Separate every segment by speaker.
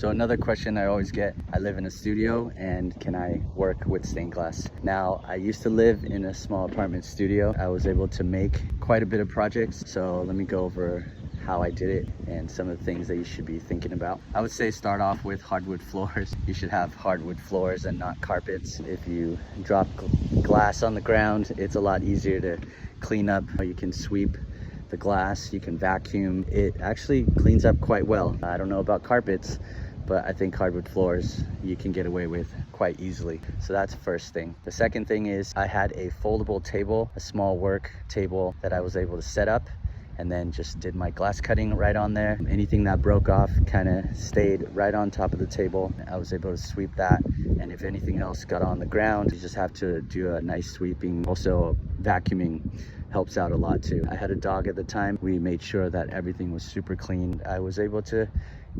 Speaker 1: So another question I always get, I live in a studio and can I work with stained glass? Now, I used to live in a small apartment studio. I was able to make quite a bit of projects. So let me go over how I did it and some of the things that you should be thinking about. I would say start off with hardwood floors. You should have hardwood floors and not carpets. If you drop glass on the ground, it's a lot easier to clean up. You can sweep the glass, you can vacuum. It actually cleans up quite well. I don't know about carpets, but I think hardwood floors you can get away with quite easily. So that's the first thing. The second thing is I had a foldable table, a small work table that I was able to set up, and then just did my glass cutting right on there. Anything that broke off kind of stayed right on top of the table. I was able to sweep that, and if anything else got on the ground, you just have to do a nice sweeping. Also, vacuuming helps out a lot too. I had a dog at the time. We made sure that everything was super clean. I was able to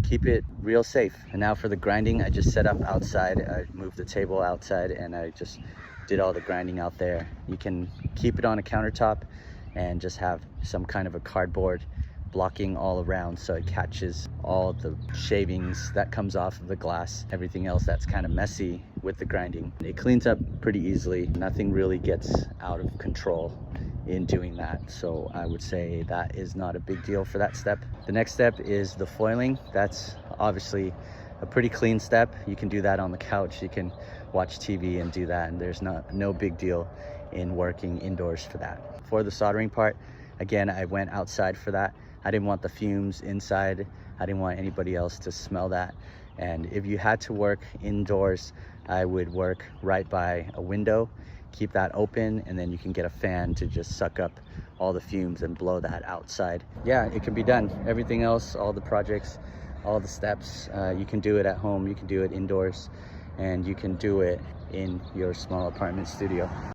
Speaker 1: keep it real safe. And now for the grinding, I just set up outside. I moved the table outside and I just did all the grinding out there. You can keep it on a countertop and just have some kind of a cardboard blocking all around so it catches all the shavings that comes off of the glass, everything else that's kind of messy with the grinding. It cleans up pretty easily. Nothing really gets out of control in doing that. So I would say that is not a big deal for that step. The next step is the foiling. That's obviously a pretty clean step. You can do that on the couch. You can watch TV and do that, and there's no big deal in working indoors for that. For the soldering part, again, I went outside for that. I didn't want the fumes inside. I didn't want anybody else to smell that. And if you had to work indoors, I would work right by a window, keep that open, and then you can get a fan to just suck up all the fumes and blow that outside. Yeah, it can be done. Everything else, all the projects, all the steps, you can do it at home, you can do it indoors, and you can do it in your small apartment studio.